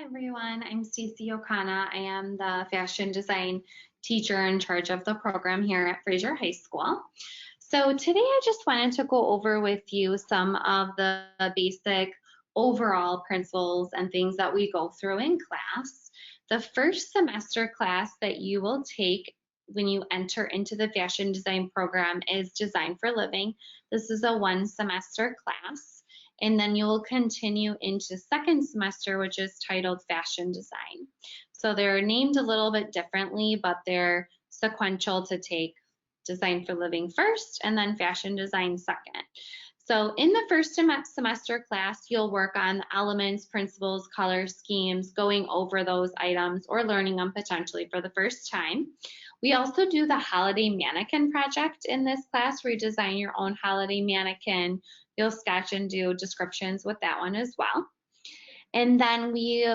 everyone, I'm Stacey Okana. I am the fashion design teacher in charge of the program here at Fraser High School. So today I just wanted to go over with you some of the basic overall principles and things that we go through in class. The first semester class that you will take when you enter into the fashion design program is Design for Living. This is a one semester class. And then you'll continue into second semester, which is titled Fashion Design. So they're named a little bit differently, but they're sequential to take Design for Living first and then Fashion Design second. So in the first semester class, you'll work on the elements, principles, color schemes, going over those items or learning them potentially for the first time. We also do the holiday mannequin project in this class where you design your own holiday mannequin. You'll sketch and do descriptions with that one as well. And then we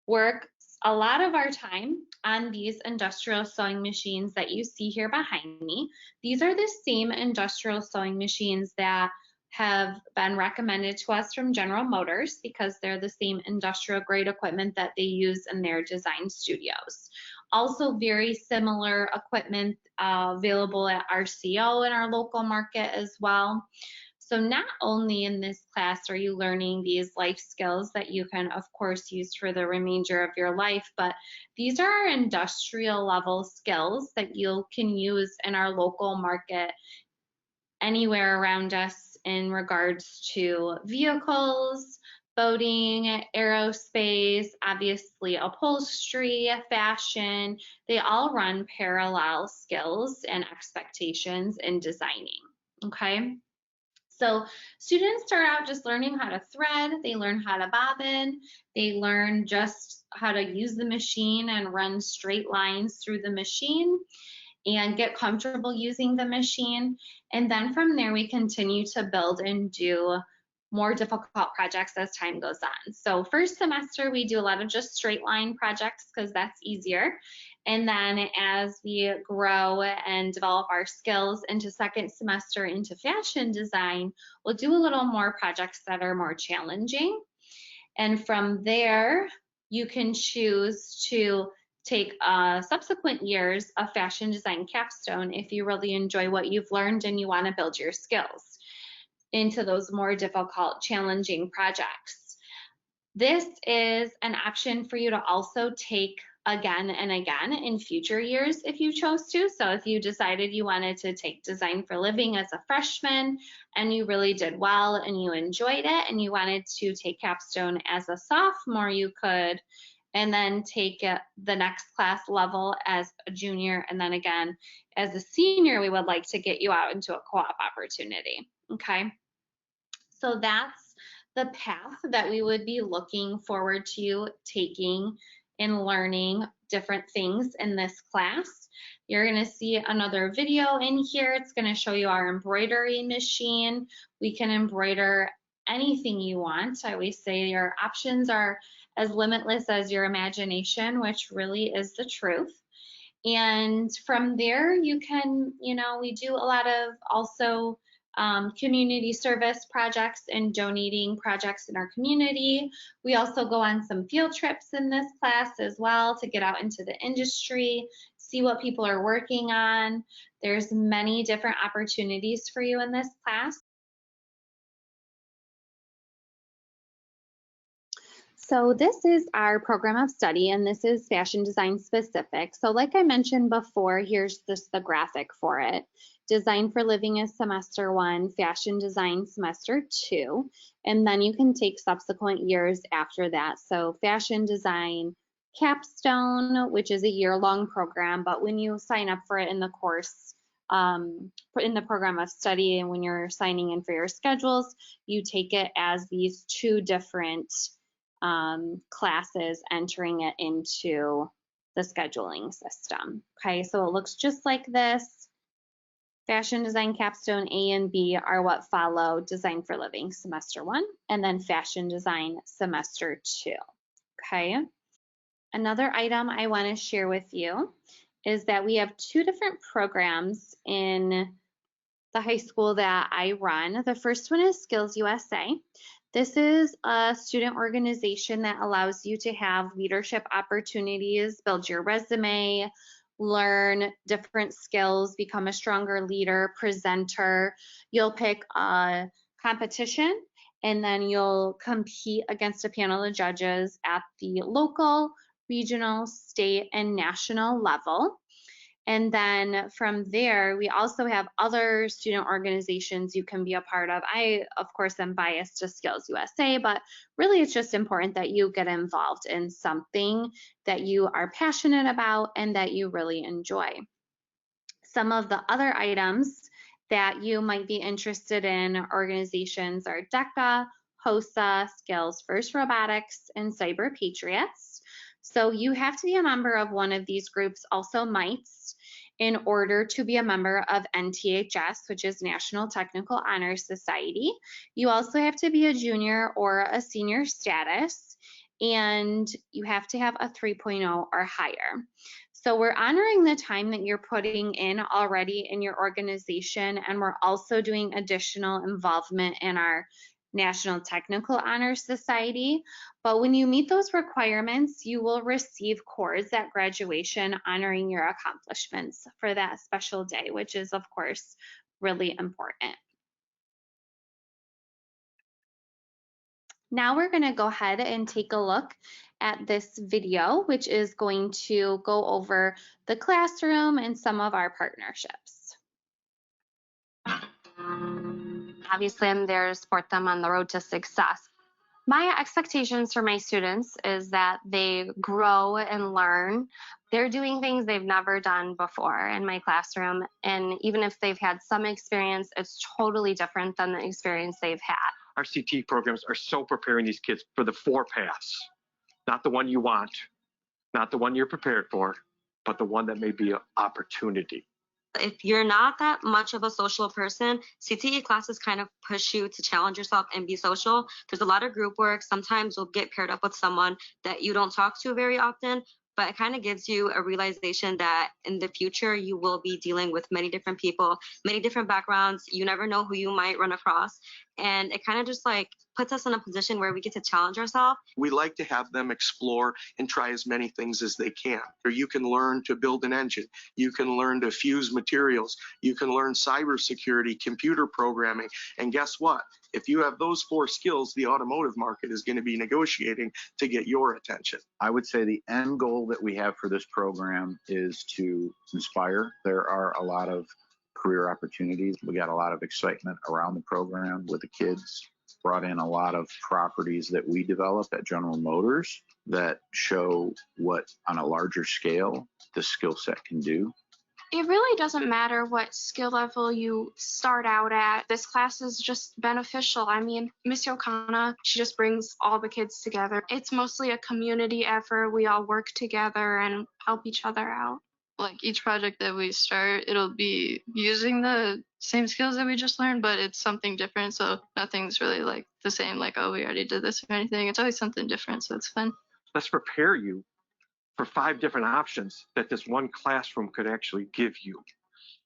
work a lot of our time on these industrial sewing machines that you see here behind me. These are the same industrial sewing machines that have been recommended to us from General Motors because they're the same industrial grade equipment that they use in their design studios. Also very similar equipment available at RCO in our local market as well. So not only in this class are you learning these life skills that you can, of course, use for the remainder of your life, but these are our industrial level skills that you can use in our local market anywhere around us in regards to vehicles, boating, aerospace, obviously upholstery, fashion. They all run parallel skills and expectations in designing, okay? So students start out just learning how to thread, they learn how to bobbin, they learn just how to use the machine and run straight lines through the machine and get comfortable using the machine. And then from there, we continue to build and do more difficult projects as time goes on. So first semester, we do a lot of just straight line projects because that's easier. And then as we grow and develop our skills into second semester into fashion design, we'll do a little more projects that are more challenging. And from there, you can choose to take subsequent years of fashion design capstone if you really enjoy what you've learned and you want to build your skills into those more difficult, challenging projects. This is an option for you to also take again and again in future years if you chose to. So if you decided you wanted to take Design for Living as a freshman and you really did well and you enjoyed it and you wanted to take capstone as a sophomore, you could, and then take the next class level as a junior, and then again as a senior, we would like to get you out into a co-op opportunity, okay? So that's the path that we would be looking forward to you taking and learning different things in this class. You're gonna see another video in here. It's gonna show you our embroidery machine. We can embroider anything you want. I always say your options are as limitless as your imagination, which really is the truth. And from there, you can, we do a lot of also community service projects and donating projects in our community. We also go on some field trips in this class as well to get out into the industry, see what people are working on. There's many different opportunities for you in this class. So this is our program of study, and this is fashion design specific. So like I mentioned before, here's just the graphic for it. Design for Living is semester 1, fashion design semester 2, and then you can take subsequent years after that. So fashion design capstone, which is a year-long program, but when you sign up for it in the course, in the program of study, and when you're signing in for your schedules, you take it as these two different classes entering it into the scheduling system. Okay, so it looks just like this. Fashion design capstone A and B are what follow Design for Living semester 1, and then fashion design semester 2. Okay, another item I want to share with you is that we have two different programs in the high school that I run. The first one is Skills USA. This is a student organization that allows you to have leadership opportunities, build your resume, learn different skills, become a stronger leader, presenter. You'll pick a competition and then you'll compete against a panel of judges at the local, regional, state, and national level. And then from there, we also have other student organizations you can be a part of. I, of course, am biased to Skills USA, but really it's just important that you get involved in something that you are passionate about and that you really enjoy. Some of the other items that you might be interested in organizations are DECA, HOSA, Skills First Robotics, and Cyber Patriots. So you have to be a member of one of these groups, also MITES, in order to be a member of NTHS, which is National Technical Honor Society. You also have to be a junior or a senior status, and you have to have a 3.0 or higher. So we're honoring the time that you're putting in already in your organization, and we're also doing additional involvement in our National Technical Honor Society. But when you meet those requirements, you will receive cords at graduation honoring your accomplishments for that special day, which is, of course, really important. Now we're going to go ahead and take a look at this video, which is going to go over the classroom and some of our partnerships. Obviously, I'm there to support them on the road to success. My expectations for my students is that they grow and learn. They're doing things they've never done before in my classroom. And even if they've had some experience, it's totally different than the experience they've had. Our CT programs are so preparing these kids for the 4 paths, not the one you want, not the one you're prepared for, but the one that may be an opportunity. If you're not that much of a social person, CTE classes kind of push you to challenge yourself and be social. There's a lot of group work. Sometimes you'll get paired up with someone that you don't talk to very often, but it kind of gives you a realization that in the future you will be dealing with many different people, many different backgrounds. You never know who you might run across. And it kind of just like puts us in a position where we get to challenge ourselves. We like to have them explore and try as many things as they can. Or you can learn to build an engine. You can learn to fuse materials. You can learn cybersecurity, computer programming. And guess what? If you have those 4 skills, the automotive market is going to be negotiating to get your attention. I would say the end goal that we have for this program is to inspire. There are a lot of career opportunities. We got a lot of excitement around the program with the kids. Brought in a lot of properties that we develop at General Motors that show what, on a larger scale, the skill set can do. It really doesn't matter what skill level you start out at. This class is just beneficial. I mean, Miss Yokana, she just brings all the kids together. It's mostly a community effort. We all work together and help each other out. Like each project that we start, it'll be using the same skills that we just learned, but it's something different. So nothing's really like the same, like, oh, we already did this or anything. It's always something different. So it's fun. Let's prepare you for 5 different options that this one classroom could actually give you.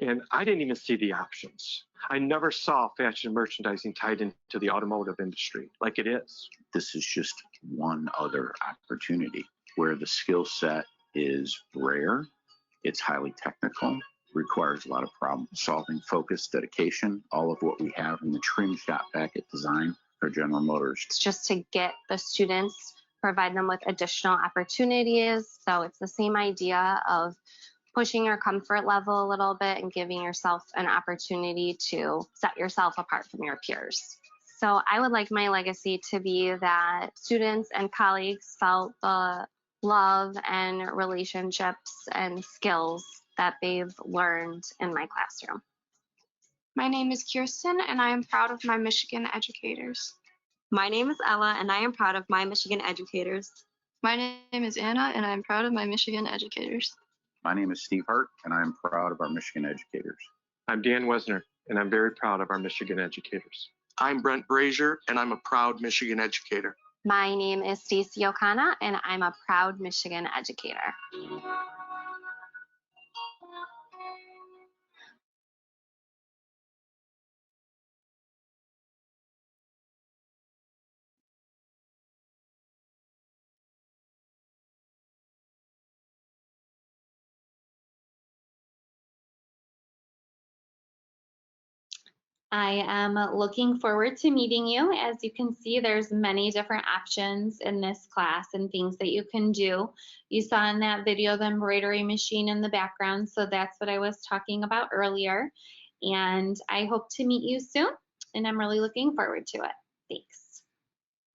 And I didn't even see the options. I never saw fashion merchandising tied into the automotive industry like it is. This is just one other opportunity where the skill set is rare. It's highly technical, requires a lot of problem solving, focus, dedication, all of what we have in the trim shop packet design for General Motors. It's just to get the students, provide them with additional opportunities. So it's the same idea of pushing your comfort level a little bit and giving yourself an opportunity to set yourself apart from your peers. So I would like my legacy to be that students and colleagues felt the love and relationships and skills that they've learned in my classroom. My name is Kirsten, and I am proud of my Michigan educators. My name is Ella, and I am proud of my Michigan educators. My name is Anna, and I'm proud of my Michigan educators. My name is Steve Hart, and I am proud of our Michigan educators. I'm Dan Wesner, and I'm very proud of our Michigan educators. I'm Brent Fraser, and I'm a proud Michigan educator. My name is Stacy Okana, and I'm a proud Michigan educator. I am looking forward to meeting you. As you can see, there's many different options in this class and things that you can do. You saw in that video the embroidery machine in the background, so that's what I was talking about earlier. And I hope to meet you soon, and I'm really looking forward to it. Thanks.